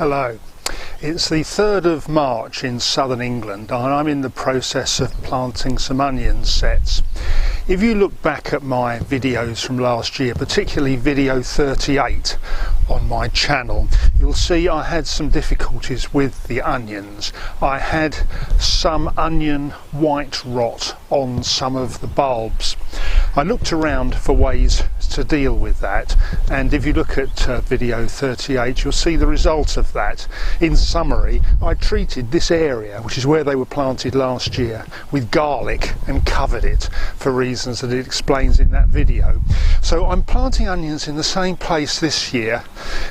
Hello. It's the 3rd of March in southern England and I'm in the process of planting some onion sets. If you look back at my videos from last year, particularly video 38 on my channel, you'll see I had some difficulties with the onions. I had some onion white rot on some of the bulbs. I looked around for ways to deal with that, and if you look at video 38 you'll see the result of that. In summary, I treated this area, which is where they were planted last year, with garlic and covered it for reasons that it explains in that video. So I'm planting onions in the same place this year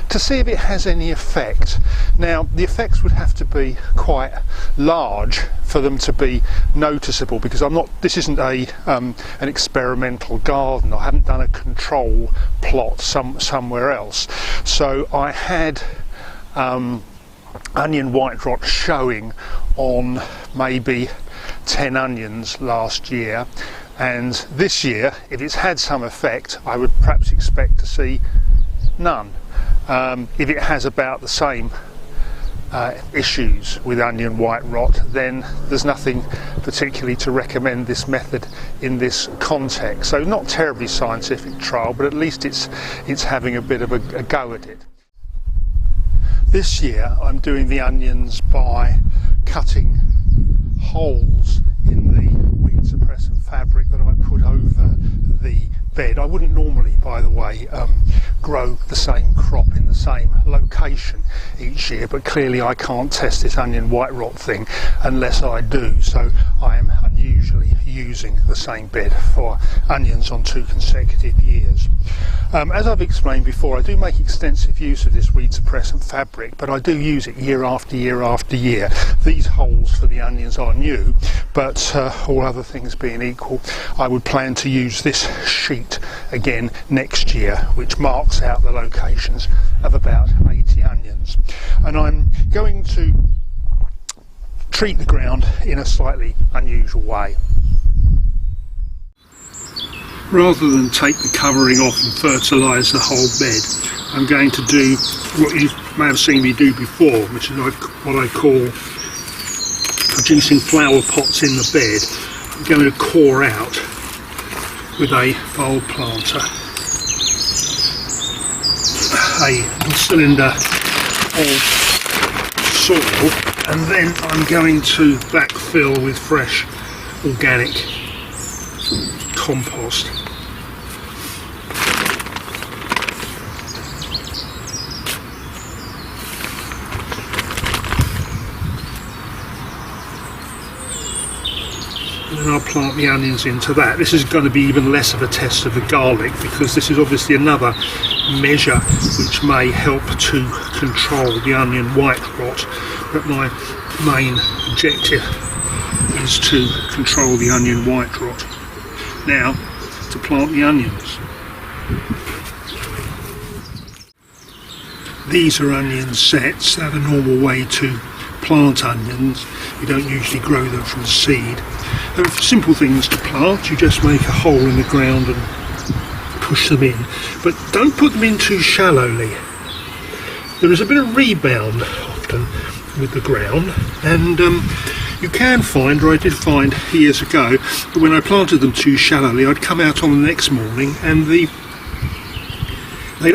to see if it has any effect. Now the effects would have to be quite large for them to be noticeable, because this isn't an experimental garden. I haven't done a control plot somewhere else. So I had onion white rot showing on maybe 10 onions last year, and this year, if it's had some effect, I would perhaps expect to see none. If it has about the same issues with onion white rot, then there's nothing particularly to recommend this method in this context. So not terribly scientific trial, but at least it's having a bit of a go at it. This year I'm doing the onions by cutting holes in the weed suppressant fabric that I put over the bed. I wouldn't normally, by the way, grow the same crop in the same location each year, but clearly I can't test this onion white rot thing unless I do, so I am unusually using the same bed for onions on 2 consecutive years. As I've explained before, I do make extensive use of this weed suppressant fabric, but I do use it year after year after year. These holes for the onions are new, but all other things being equal, I would plan to use this sheet again next year, which marks out the locations of about 80 onions. And I'm going to treat the ground in a slightly unusual way. Rather than take the covering off and fertilise the whole bed, I'm going to do what you may have seen me do before, which is what I call producing flower pots in the bed. I'm going to core out with a bulb planter a little cylinder of soil, and then I'm going to backfill with fresh organic compost. And then I'll plant the onions into that. This is going to be even less of a test of the garlic, because this is obviously another measure which may help to control the onion white rot, but my main objective is to control the onion white rot. Now to plant the onions. These are onion sets. They're the normal way to plant onions. You don't usually grow them from seed. They're simple things to plant. You just make a hole in the ground and push them in, but don't put them in too shallowly. There is a bit of rebound often with the ground, and you can find, or I did find years ago, that when I planted them too shallowly, I'd come out on the next morning and they'd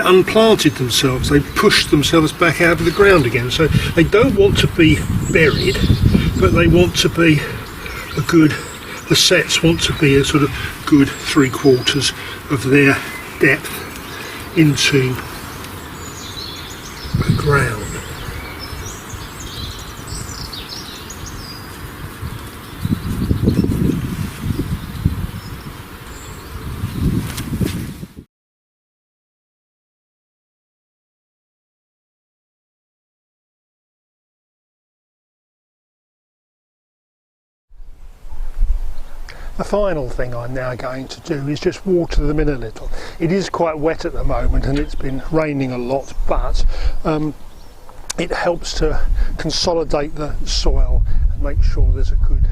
unplanted themselves. They'd pushed themselves back out of the ground again. So they don't want to be buried, but they want to be the sets want to be a sort of good 3/4 of their depth into the ground. The final thing I'm now going to do is just water them in a little. It is quite wet at the moment and it's been raining a lot, but it helps to consolidate the soil and make sure there's a good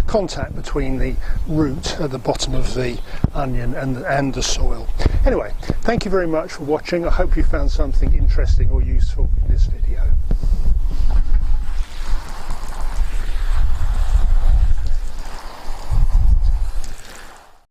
contact between the root at the bottom of the onion and the soil. Anyway, thank you very much for watching. I hope you found something interesting or useful in this video.